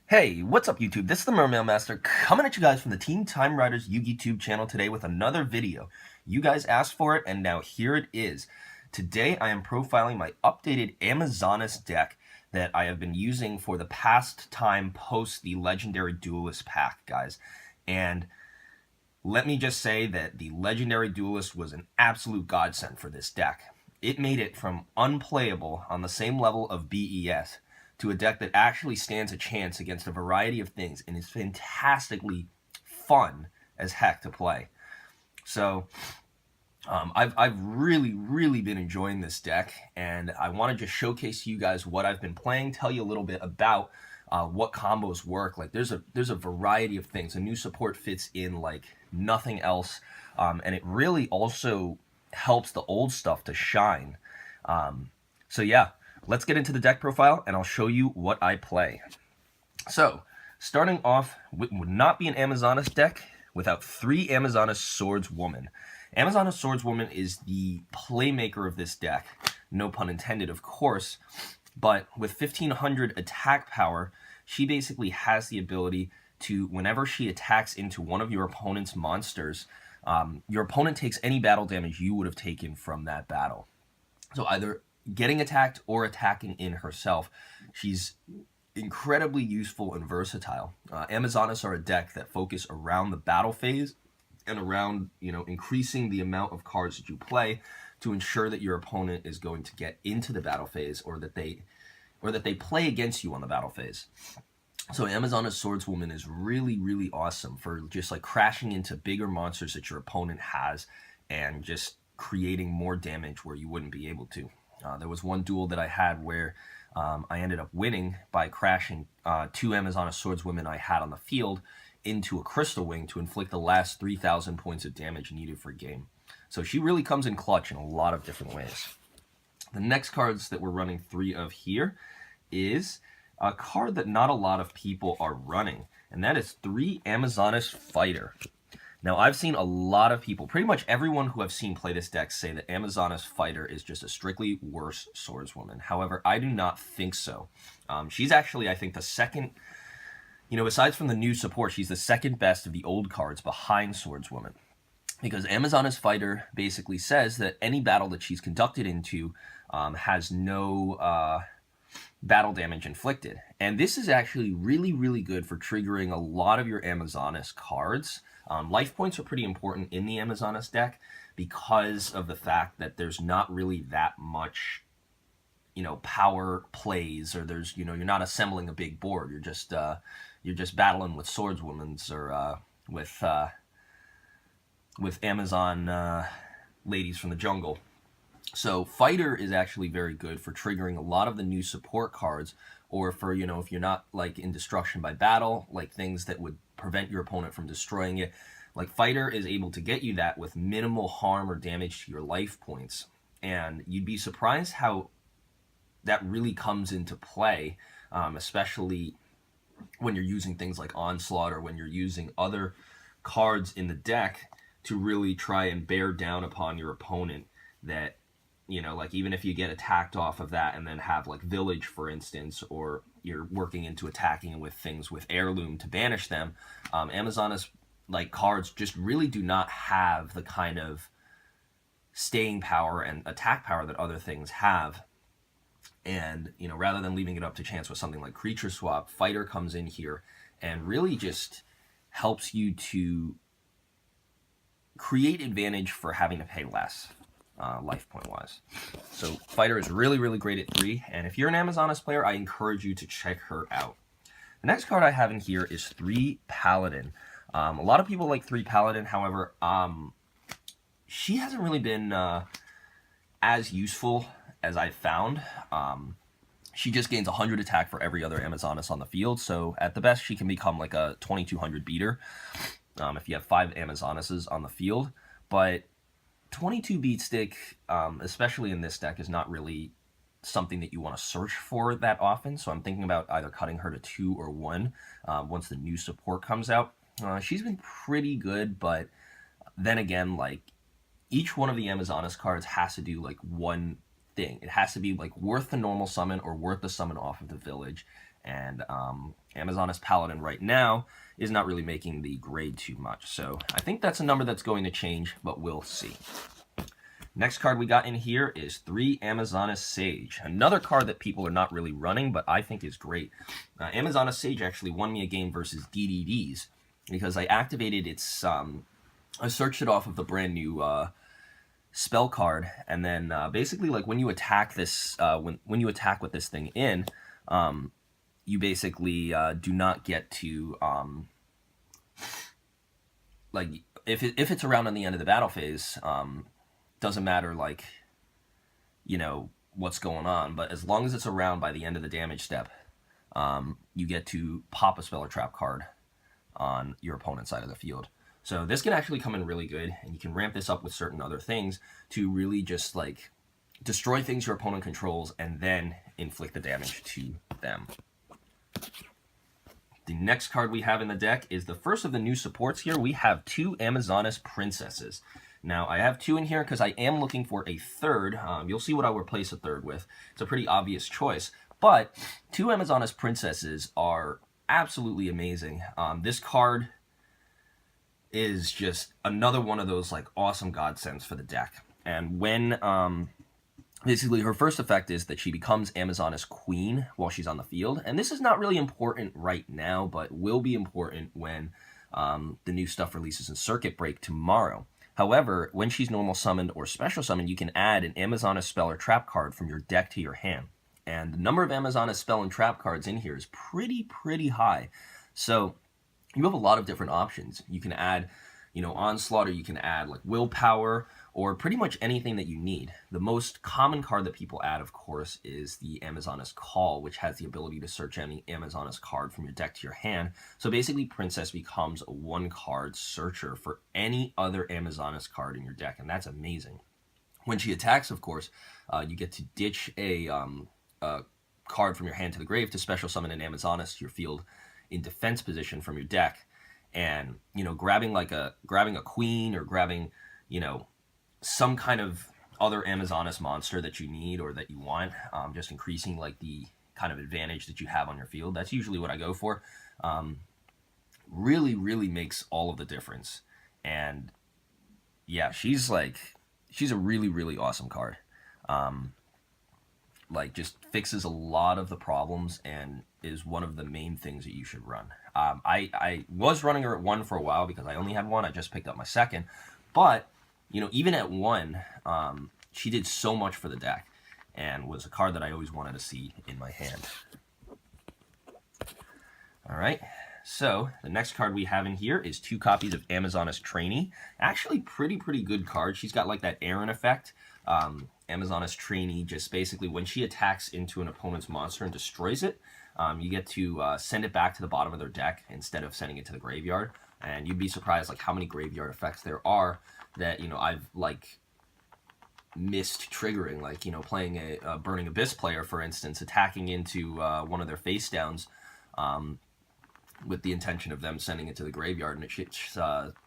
Hey, what's up YouTube? This is the Mermail Master coming at you guys from the Team Time Riders Yugioh channel today with another video. You guys asked for it and now here it is. Today I am profiling my updated Amazonas deck that I have been using for the past time post the Legendary Duelist pack, guys. And let me just say that the Legendary Duelist was an absolute godsend for this deck. It made it from unplayable on the same level of BES to a deck that actually stands a chance against a variety of things and is fantastically fun as heck to play. So I've really been enjoying this deck, and I want to just showcase to you guys what I've been playing, tell you a little bit about what combos work. Like there's a variety of things. A new support fits in like nothing else, and it really also helps the old stuff to shine. So yeah, let's get into the deck profile and I'll show you what I play. So, starting off, would not be an Amazonas deck without 3 Amazonas Swordswoman. Amazonas Swordswoman is the playmaker of this deck, no pun intended of course, but with 1500 attack power, she basically has the ability to, whenever she attacks into one of your opponent's monsters, your opponent takes any battle damage you would have taken from that battle. So either getting attacked or attacking in herself. She's incredibly useful and versatile. Amazonas are a deck that focus around the battle phase and around, increasing the amount of cards that you play to ensure that your opponent is going to get into the battle phase or that they play against you on the battle phase. So Amazonas Swordswoman is really awesome for just like crashing into bigger monsters that your opponent has and just creating more damage where you wouldn't be able to. There was one duel that I had where I ended up winning by crashing 2 Amazonas Swordswomen I had on the field into a Crystal Wing to inflict the last 3,000 points of damage needed for game. So she really comes in clutch in a lot of different ways. The next cards that we're running 3 of here is a card that not a lot of people are running, and that is 3 Amazonas Fighter. Now, I've seen a lot of people, pretty much everyone who I've seen play this deck, say that Amazonas Fighter is just a strictly worse swordswoman. However, I do not think so. She's actually, I think, the second, besides from the new support, she's the second best of the old cards behind Swordswoman. Because Amazonas Fighter basically says that any battle that she's conducted into has no battle damage inflicted. And this is actually really good for triggering a lot of your Amazonas cards. Life points are pretty important in the Amazonas deck because of the fact that there's not really that much, power plays, or there's, you're not assembling a big board. You're just battling with swordswomen or with Amazon ladies from the jungle. So Fighter is actually very good for triggering a lot of the new support cards, or for, if you're not like in destruction by battle, like things that would prevent your opponent from destroying it. Like Fighter is able to get you that with minimal harm or damage to your life points. And you'd be surprised how that really comes into play, especially when you're using things like Onslaught or when you're using other cards in the deck to really try and bear down upon your opponent that, like even if you get attacked off of that and then have like Village, for instance, or you're working into attacking with things with Heirloom to banish them, Amazonas like cards just really do not have the kind of staying power and attack power that other things have. And, rather than leaving it up to chance with something like Creature Swap, Fighter comes in here and really just helps you to create advantage for having to pay less. Life point wise. So Fighter is really great at 3, and if you're an Amazonas player, I encourage you to check her out. The next card I have in here is 3 Paladin. A lot of people like 3 Paladin, however, she hasn't really been as useful as I found. She just gains 100 attack for every other Amazonas on the field, so at the best she can become like a 2200 beater if you have 5 Amazonases on the field, but 22 beat stick, especially in this deck, is not really something that you want to search for that often, so I'm thinking about either cutting her to 2 or 1 once the new support comes out. She's been pretty good, but then again, like, each one of the Amazonas cards has to do like one thing. It has to be like worth the normal summon or worth the summon off of the village, and Amazoness Paladin right now is not really making the grade too much. So I think that's a number that's going to change, but we'll see. Next card we got in here is 3 Amazoness Sage. Another card that people are not really running, but I think is great. Amazoness Sage actually won me a game versus DDDs because I activated its... I searched it off of the brand new spell card, and then basically, like, when you attack this... when you attack with this thing in, you basically do not get to... like, if it's around on the end of the battle phase... doesn't matter, like, you know, what's going on, but as long as it's around by the end of the damage step, you get to pop a spell or trap card on your opponent's side of the field. So this can actually come in really good, and you can ramp this up with certain other things to really just, like, destroy things your opponent controls and then inflict the damage to them. The next card we have in the deck is the first of the new supports here. We have 2 Amazoness Princesses. Now, I have 2 in here because I am looking for a third. You'll see what I'll replace a third with. It's a pretty obvious choice. But 2 Amazoness Princesses are absolutely amazing. This card is just another one of those, like, awesome godsends for the deck. And when, basically, her first effect is that she becomes Amazoness Queen while she's on the field. And this is not really important right now, but will be important when the new stuff releases in Circuit Break tomorrow. However, when she's normal summoned or special summoned, you can add an Amazoness spell or trap card from your deck to your hand. And the number of Amazoness spell and trap cards in here is pretty high. So you have a lot of different options. You can add, you know, Onslaught, or you can add, like, Willpower, or pretty much anything that you need. The most common card that people add, of course, is the Amazoness Call, which has the ability to search any Amazoness card from your deck to your hand. So basically, Princess becomes a 1-card searcher for any other Amazoness card in your deck, and that's amazing. When she attacks, of course, you get to ditch a card from your hand to the grave to special summon an Amazoness to your field in defense position from your deck. And, you know, grabbing a queen, or grabbing, you know, some kind of other Amazoness monster that you need or that you want, just increasing, like, the kind of advantage that you have on your field. That's usually what I go for. Really makes all of the difference. And yeah, she's a really awesome card. Like, just fixes a lot of the problems and is one of the main things that you should run. I was running her at 1 for a while because I only had 1. I just picked up my second. But, you know, even at 1, she did so much for the deck and was a card that I always wanted to see in my hand. All right, so the next card we have in here is 2 copies of Amazoness Trainee. Actually, pretty good card. She's got, like, that Aaron effect. Amazoness Trainee, just basically when she attacks into an opponent's monster and destroys it, you get to send it back to the bottom of their deck instead of sending it to the graveyard. And you'd be surprised, like, how many graveyard effects there are that, you know, I've, like, missed triggering. Like, you know, playing a Burning Abyss player, for instance, attacking into one of their face downs with the intention of them sending it to the graveyard, and it's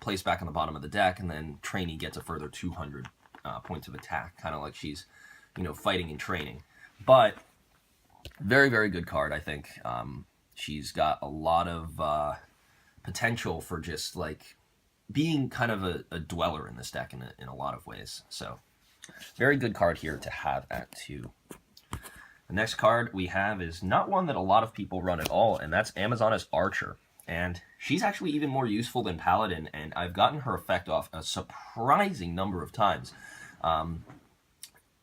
placed back on the bottom of the deck, and then Trainee gets a further 200 points of attack, kind of like she's, you know, fighting and training. But very good card, I think. She's got a lot of potential for just, like, being kind of a dweller in this deck in a lot of ways. So very good card here to have at 2. The next card we have is not one that a lot of people run at all, and that's Amazoness Archer. And she's actually even more useful than Paladin, and I've gotten her effect off a surprising number of times.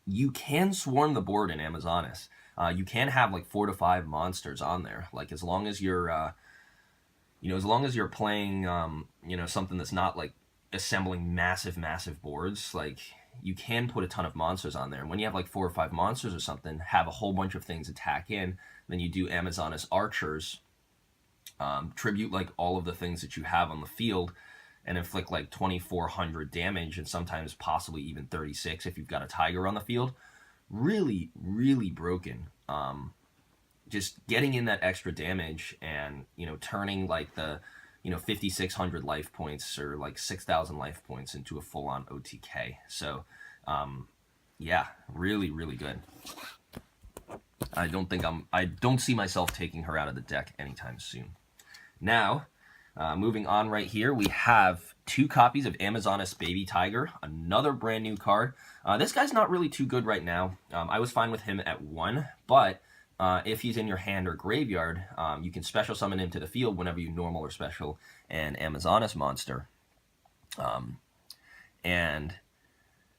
You can swarm the board in Amazoness. You can have, like, 4 to 5 monsters on there. Like, as long as you're, you know, as long as you're playing, you know, something that's not, like, assembling massive boards, like, you can put a ton of monsters on there. And when you have, like, 4 or 5 monsters or something, have a whole bunch of things attack in, then you do Amazoness Archers, tribute, like, all of the things that you have on the field, and inflict, like, 2,400 damage, and sometimes possibly even 36 if you've got a tiger on the field. Really broken. Just getting in that extra damage and, you know, turning, like, the, you know, 5,600 life points or, like, 6,000 life points into a full-on OTK. So, yeah, really good. I don't see myself taking her out of the deck anytime soon. Now, moving on right here, we have 2 copies of Amazoness Baby Tiger, another brand new card. This guy's not really too good right now. I was fine with him at 1, but if he's in your hand or graveyard, you can special summon him to the field whenever you normal or special an Amazoness monster. And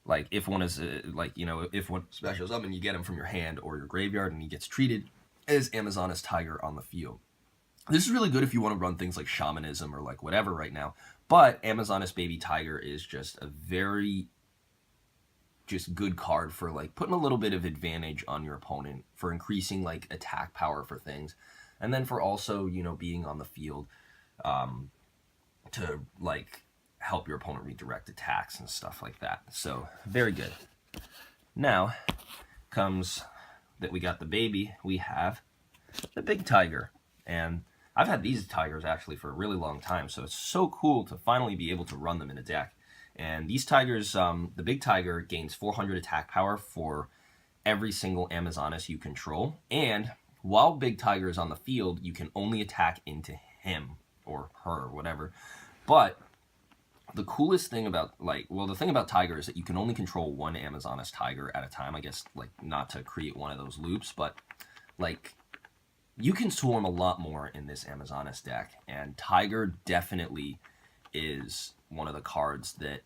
like if one is if one special summon, you get him from your hand or your graveyard, and he gets treated as Amazoness Tiger on the field. This is really good if you want to run things like Shamanism or like whatever right now. But Amazoness Baby Tiger is just a very good card for like putting a little bit of advantage on your opponent, for increasing like attack power for things, and then for also, you know, being on the field to like help your opponent redirect attacks and stuff like that. So very good. Now comes that we got the baby, we have the big tiger. And I've had these tigers actually for a really long time, so it's so cool to finally be able to run them in a deck. And these tigers, the big tiger gains 400 attack power for every single Amazoness you control. And while big tiger is on the field, you can only attack into him or her or whatever. But the coolest thing about, the thing about tiger is that you can only control 1 Amazoness tiger at a time. I guess, like, not to create one of those loops, but, like, you can swarm a lot more in this Amazoness deck. And tiger definitely is one of the cards that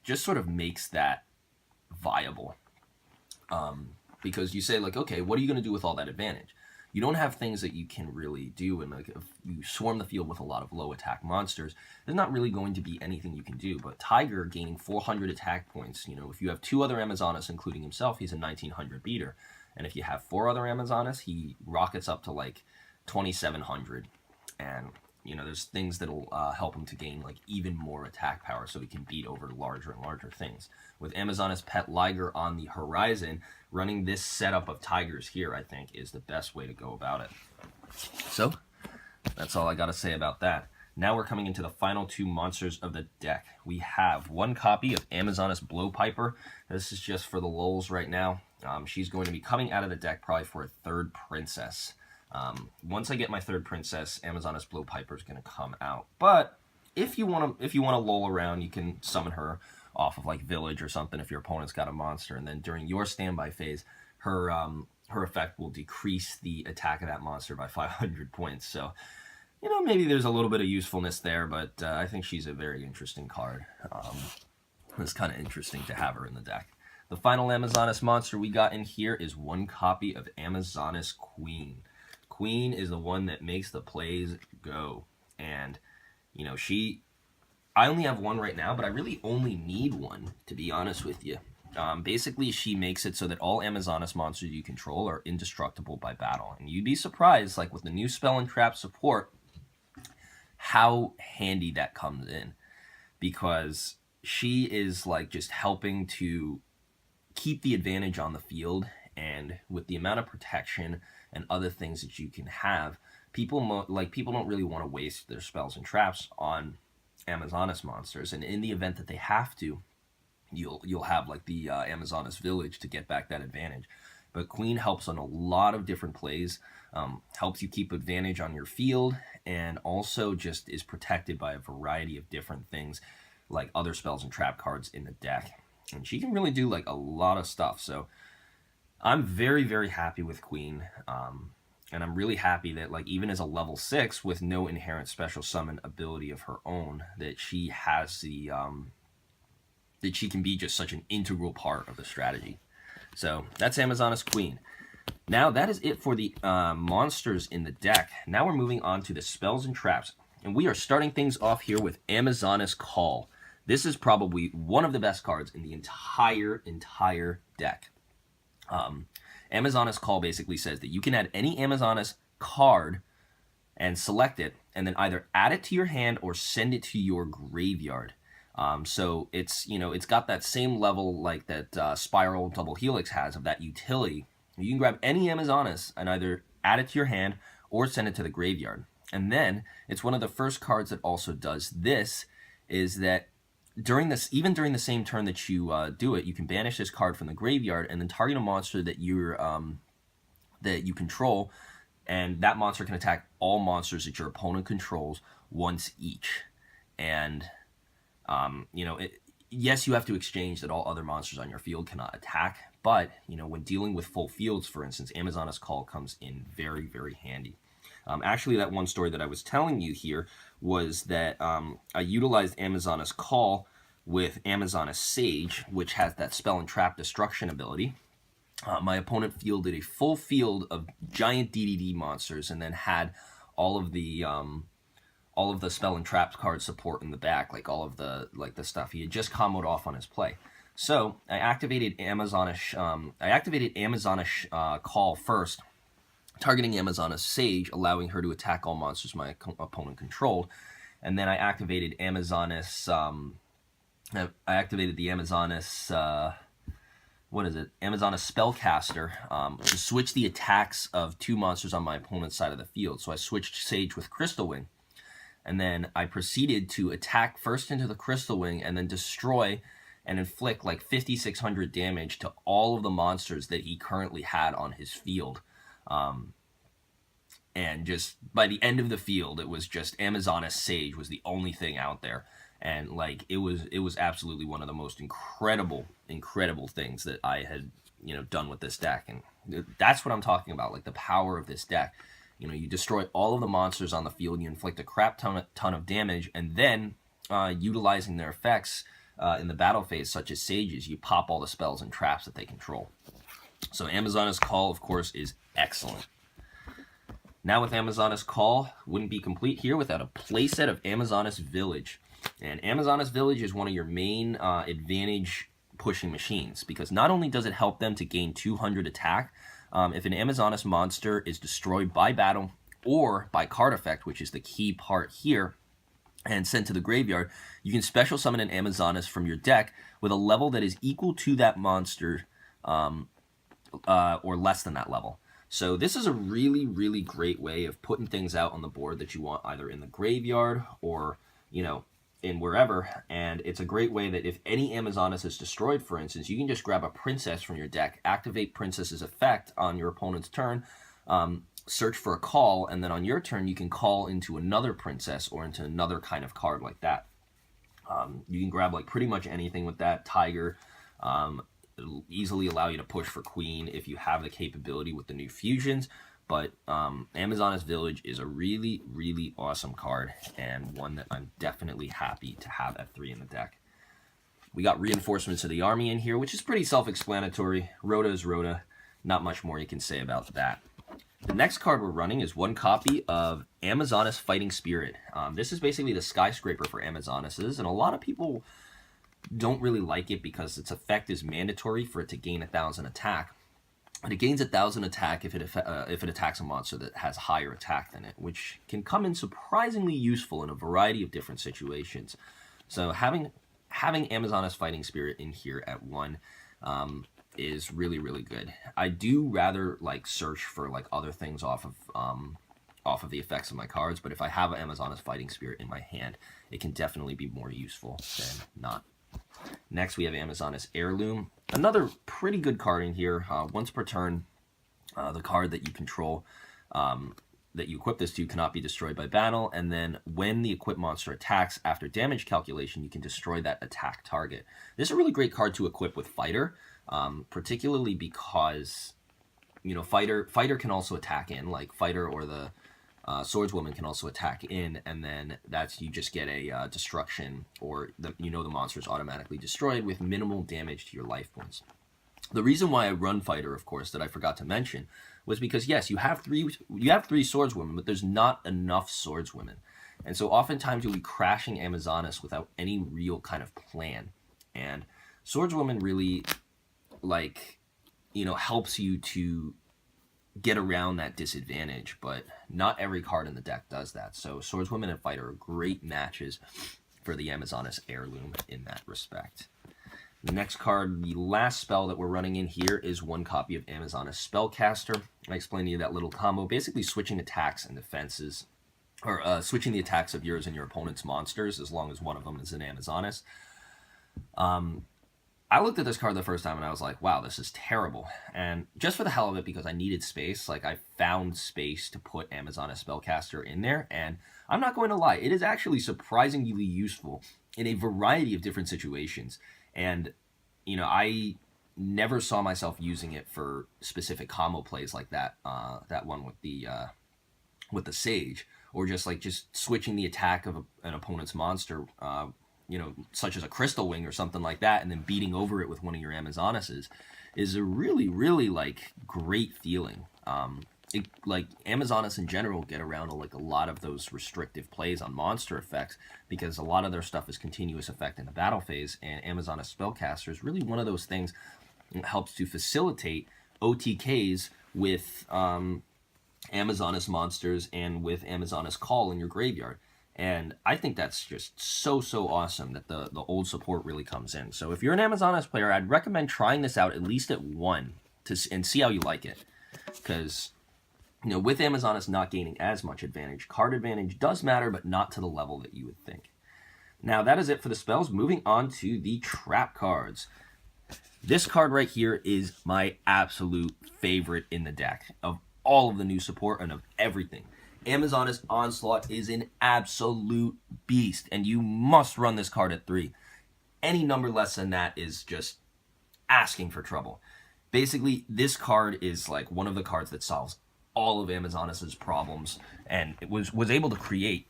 just sort of makes that viable. Because you say, like, okay, what are you going to do with all that advantage? You don't have things that you can really do, and like if you swarm the field with a lot of low attack monsters, there's not really going to be anything you can do. But Tiger gaining 400 attack points, you know, if you have 2 other Amazoness, including himself, he's a 1900 beater. And if you have 4 other Amazoness, he rockets up to like 2700. And, you know, there's things that'll help him to gain like even more attack power, so he can beat over larger and larger things. With Amazoness Pet Liger on the horizon, running this setup of tigers here, I think, is the best way to go about it. So, that's all I got to say about that. Now we're coming into the final 2 monsters of the deck. We have 1 copy of Amazoness Blowpiper. This is just for the lulz right now. She's going to be coming out of the deck probably for a 3rd princess. Once I get my 3rd princess, Amazoness Blowpiper is going to come out. But if you want to lull around, you can summon her off of like Village or something if your opponent's got a monster, and then during your standby phase, her effect will decrease the attack of that monster by 500 points. So, you know, maybe there's a little bit of usefulness there, but I think she's a very interesting card. It's kind of interesting to have her in the deck. The final Amazoness monster we got in here is 1 copy of Amazoness Queen. Queen is the one that makes the plays go. And, you know, I only have 1 right now, but I really only need 1, to be honest with you. Basically, she makes it so that all Amazoness monsters you control are indestructible by battle. And you'd be surprised, like with the new spell and trap support, how handy that comes in. Because she is like just helping to keep the advantage on the field, and with the amount of protection and other things that you can have, people don't really want to waste their spells and traps on Amazoness monsters, and in the event that they have to, you'll have like the Amazoness Village to get back that advantage. But Queen helps on a lot of different plays, helps you keep advantage on your field, and also just is protected by a variety of different things like other spells and trap cards in the deck. And she can really do like a lot of stuff. So I'm very, very happy with Queen. And I'm really happy that, like, even as a level 6 with no inherent special summon ability of her own, that she has the that she can be just such an integral part of the strategy. So that's Amazoness Queen. Now that is it for the monsters in the deck. Now we're moving on to the spells and traps, and we are starting things off here with Amazoness Call. This is probably one of the best cards in the entire deck. Amazoness Call basically says that you can add any Amazoness card and select it, and then either add it to your hand or send it to your graveyard. So it's, you know, it's got that same level like that Spiral Double Helix has of that utility. You can grab any Amazoness and either add it to your hand or send it to the graveyard. And then it's one of the first cards that also does this, is that even during the same turn that you do it, you can banish this card from the graveyard and then target a monster that you control, and that monster can attack all monsters that your opponent controls once each. And yes, you have to exchange that all other monsters on your field cannot attack, but when dealing with full fields, for instance, Amazoness Call comes in very, very handy. Actually, that one story that I was telling you here was that I utilized Amazoness Call with Amazoness Sage, which has that spell and trap destruction ability. My opponent fielded a full field of giant DDD monsters and then had all of the spell and trap card support in the back, like all of the stuff he had just comboed off on his play. So I activated Amazoness Call first, targeting Amazoness Sage, allowing her to attack all monsters my opponent controlled, and then I activated Amazoness. I activated the Amazoness. Amazoness Spellcaster to switch the attacks of two monsters on my opponent's side of the field. So I switched Sage with Crystal Wing, and then I proceeded to attack first into the Crystal Wing and then destroy and inflict like 5,600 damage to all of the monsters that he currently had on his field. And just by the end of the field, it was just Amazoness Sage was the only thing out there. And like it was absolutely one of the most incredible things that I had done with this deck. And that's what I'm talking about, like the power of this deck. You destroy all of the monsters on the field, you inflict a crap ton of damage, and then utilizing their effects in the battle phase, such as Sages, you pop all the spells and traps that they control. So Amazoness Call, of course, is excellent. Now with Amazoness Call, wouldn't be complete here without a playset of Amazoness Village. And Amazoness Village is one of your main advantage pushing machines, because not only does it help them to gain 200 attack, if an Amazoness monster is destroyed by battle or by card effect, which is the key part here, and sent to the graveyard, you can special summon an Amazoness from your deck with a level that is equal to that monster or less than that level. So this is a really, really great way of putting things out on the board that you want either in the graveyard or, in wherever. And it's a great way that if any Amazoness is destroyed, for instance, you can just grab a princess from your deck, activate princess's effect on your opponent's turn, search for a call, and then on your turn you can call into another princess or into another kind of card like that. You can grab like pretty much anything with that. Tiger, it'll easily allow you to push for queen if you have the capability with the new fusions. But Amazoness Village is a really, really awesome card, and one that I'm definitely happy to have at 3 in the deck. We got Reinforcements of the Army in here, which is pretty self-explanatory. Rhoda is Rhoda. Not much more you can say about that. The next card we're running is one copy of Amazoness Fighting Spirit. This is basically the skyscraper for Amazonesses, and a lot of people don't really like it because its effect is mandatory for it to gain 1,000 attack. And it gains 1,000 attack if it attacks a monster that has higher attack than it, which can come in surprisingly useful in a variety of different situations. So having Amazoness Fighting Spirit in here at 1 is really, really good. I do rather like search for like other things off of the effects of my cards, but if I have an Amazoness Fighting Spirit in my hand, it can definitely be more useful than not. Next, we have Amazoness Heirloom. Another pretty good card in here. Once per turn, the card that you control, that you equip this to, cannot be destroyed by battle. And then when the equipped monster attacks after damage calculation, you can destroy that attack target. This is a really great card to equip with Fighter, particularly because, Fighter can also attack in, like Fighter or the Swordswoman can also attack in, and then you just get a destruction, or the monster is automatically destroyed with minimal damage to your life points. The reason why I run Fighter, of course, that I forgot to mention, was because yes, you have three Swordswomen, but there's not enough Swordswomen, and so oftentimes you'll be crashing Amazoness without any real kind of plan. And Swordswoman really, helps you to get around that disadvantage, but not every card in the deck does that. So Swordswoman and Fighter are great matches for the Amazoness Heirloom in that respect. The next card, the last spell that we're running in here, is one copy of Amazoness Spellcaster. I explained to you that little combo, basically switching attacks and defenses, or switching the attacks of yours and your opponent's monsters, as long as one of them is an Amazoness. I looked at this card the first time and I was like, wow, this is terrible. And just for the hell of it, because I needed space, like I found space to put Amazoness Spellcaster in there. And I'm not going to lie, it is actually surprisingly useful in a variety of different situations. And, you know, I never saw myself using it for specific combo plays like that. That one with the Sage, or just switching the attack of an opponent's monster, you know, such as a Crystal Wing or something like that, and then beating over it with one of your Amazonesses, is a really, really like great feeling. Like Amazoness in general get around like a lot of those restrictive plays on monster effects because a lot of their stuff is continuous effect in the battle phase, and Amazoness Spellcaster is really one of those things that helps to facilitate OTKs with Amazoness monsters and with Amazoness Call in your graveyard. And I think that's just so awesome that the old support really comes in. So if you're an Amazoness player, I'd recommend trying this out at least at one and see how you like it. Because, you know, with Amazoness not gaining as much advantage, card advantage does matter, but not to the level that you would think. Now, that is it for the spells. Moving on to the trap cards. This card right here is my absolute favorite in the deck of all of the new support and of everything. Amazoness Onslaught is an absolute beast, and you must run this card at 3. Any number less than that is just asking for trouble. Basically, this card is like one of the cards that solves all of Amazoness's problems, and it was able to create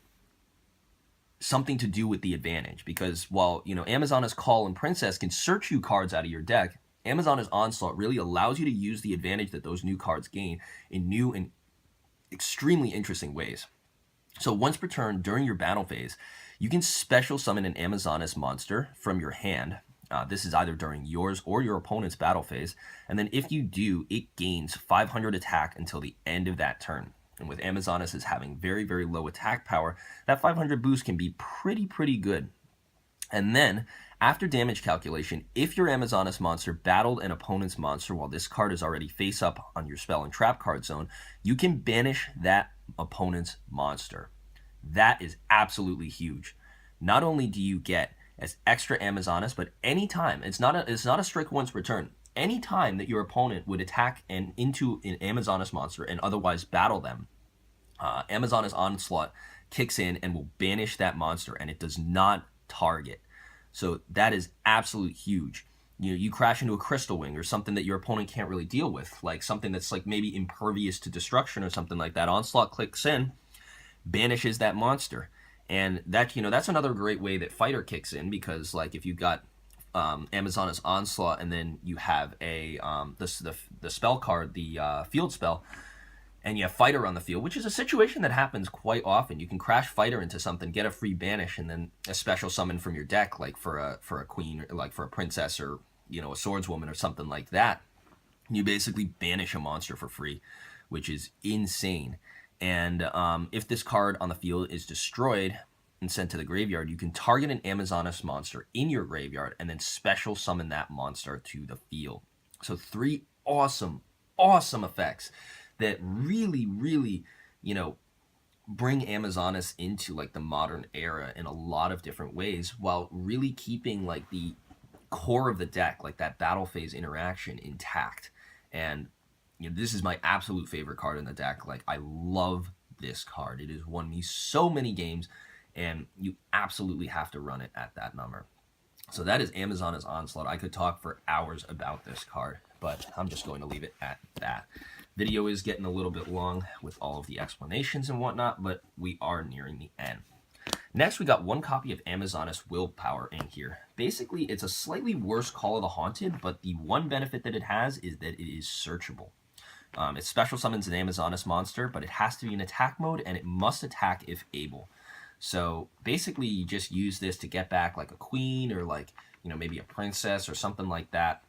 something to do with the advantage, because while, you know, Amazoness Call and Princess can search you cards out of your deck, Amazoness Onslaught really allows you to use the advantage that those new cards gain in new and extremely interesting ways. So once per turn during your battle phase, you can special summon an Amazoness monster from your hand. This is either during yours or your opponent's battle phase, and then if you do, it gains 500 attack until the end of that turn. And with Amazoness as having very, very low attack power, that 500 boost can be pretty good. And then, after damage calculation, if your Amazoness monster battled an opponent's monster while this card is already face up on your spell and trap card zone, you can banish that opponent's monster. That is absolutely huge. Not only do you get as extra Amazoness, but anytime, it's not a strict once per turn. Any time that your opponent would attack into an Amazoness monster and otherwise battle them, Amazoness Onslaught kicks in and will banish that monster, and it does not target. So that is absolute huge. You crash into a Crystal Wing or something that your opponent can't really deal with, like something that's like maybe impervious to destruction or something like that. Onslaught clicks in, banishes that monster, and that, you know, that's another great way that Fighter kicks in, because like if you got Amazoness Onslaught and then you have a the spell card, the field spell, and you have Fighter on the field, which is a situation that happens quite often. You can crash Fighter into something, get a free banish, and then a special summon from your deck, like for a queen, or like for a princess, or, you know, a swordswoman or something like that. You basically banish a monster for free, which is insane. And if this card on the field is destroyed and sent to the graveyard, you can target an Amazoness monster in your graveyard and then special summon that monster to the field. So 3 awesome effects that really, you know, bring Amazoness into like the modern era in a lot of different ways, while really keeping like the core of the deck, like that battle phase interaction, intact. And, you know, this is my absolute favorite card in the deck. Like, I love this card. It has won me so many games, and you absolutely have to run it at that number. So that is Amazoness Onslaught. I could talk for hours about this card, but I'm just going to leave it at that. Video is getting a little bit long with all of the explanations and whatnot, but we are nearing the end. Next, we got one copy of Amazoness Willpower in here. Basically, it's a slightly worse Call of the Haunted, but the one benefit that it has is that it is searchable. It special summons an Amazoness monster, but it has to be in attack mode, and it must attack if able. So basically, you just use this to get back like a queen, or like, you know, maybe a princess or something like that,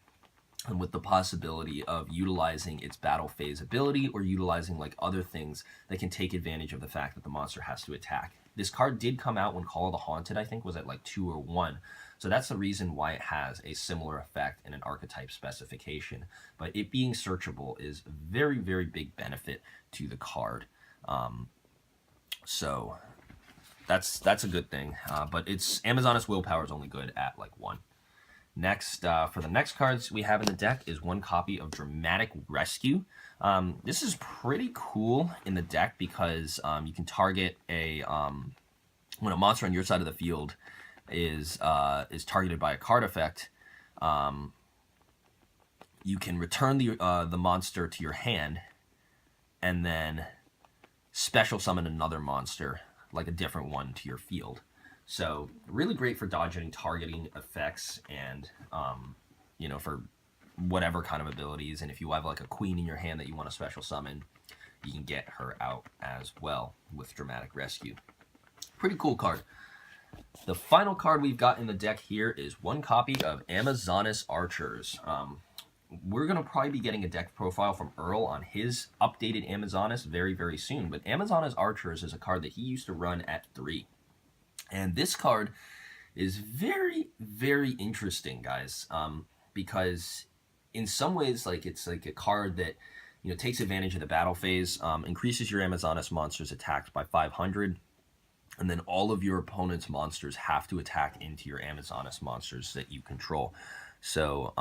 and with the possibility of utilizing its battle phase ability or utilizing like other things that can take advantage of the fact that the monster has to attack. This card did come out when Call of the Haunted, I think, was at like 2 or 1. So that's the reason why it has a similar effect in an archetype specification. But it being searchable is a very, very big benefit to the card. So that's a good thing. But it's Amazoness Willpower is only good at like 1. Next, for the next cards we have in the deck is one copy of Dramatic Rescue. This is pretty cool in the deck because you can target a when a monster on your side of the field is targeted by a card effect. You can return the monster to your hand, and then special summon another monster, like a different one, to your field. So really great for dodging targeting effects and, you know, for whatever kind of abilities. And if you have like a queen in your hand that you want to special summon, you can get her out as well with Dramatic Rescue. Pretty cool card. The final card we've got in the deck here is one copy of Amazoness Archers. We're going to probably be getting a deck profile from Earl on his updated Amazoness very, very soon. But Amazoness Archers is a card that he used to run at 3. And this card is very, very interesting, guys, because in some ways, like, it's like a card that, you know, takes advantage of the battle phase, increases your Amazoness monsters attacked by 500, and then all of your opponent's monsters have to attack into your Amazoness monsters that you control. So,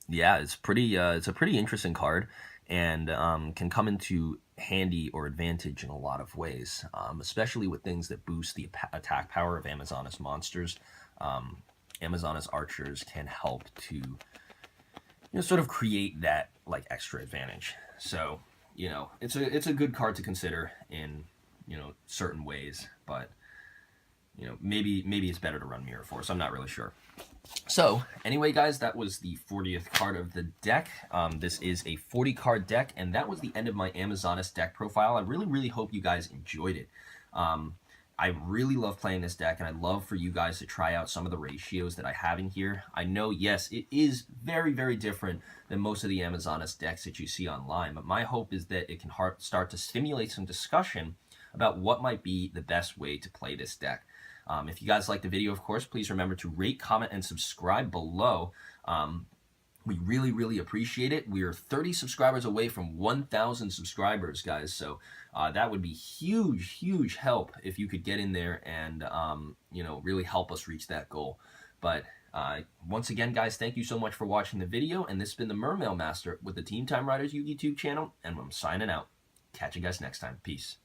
yeah, it's a pretty interesting card, and can come into handy or advantage in a lot of ways, especially with things that boost the attack power of Amazoness monsters. Amazoness Archers can help to, you know, sort of create that like extra advantage. So, you know, it's a good card to consider in, you know, certain ways, but, you know, maybe it's better to run Mirror Force. I'm not really sure. So, anyway, guys, that was the 40th card of the deck. This is a 40-card deck, and that was the end of my Amazoness deck profile. I really, really hope you guys enjoyed it. I really love playing this deck, and I'd love for you guys to try out some of the ratios that I have in here. I know, yes, it is very, very different than most of the Amazoness decks that you see online, but my hope is that it can start to stimulate some discussion about what might be the best way to play this deck. If you guys like the video, of course, please remember to rate, comment, and subscribe below. We really, really appreciate it. We are 30 subscribers away from 1,000 subscribers, guys. So that would be huge, huge help if you could get in there and, you know, really help us reach that goal. But once again, guys, thank you so much for watching the video. And this has been the Mermail Master with the Team Time Riders YouTube channel. And I'm signing out. Catch you guys next time. Peace.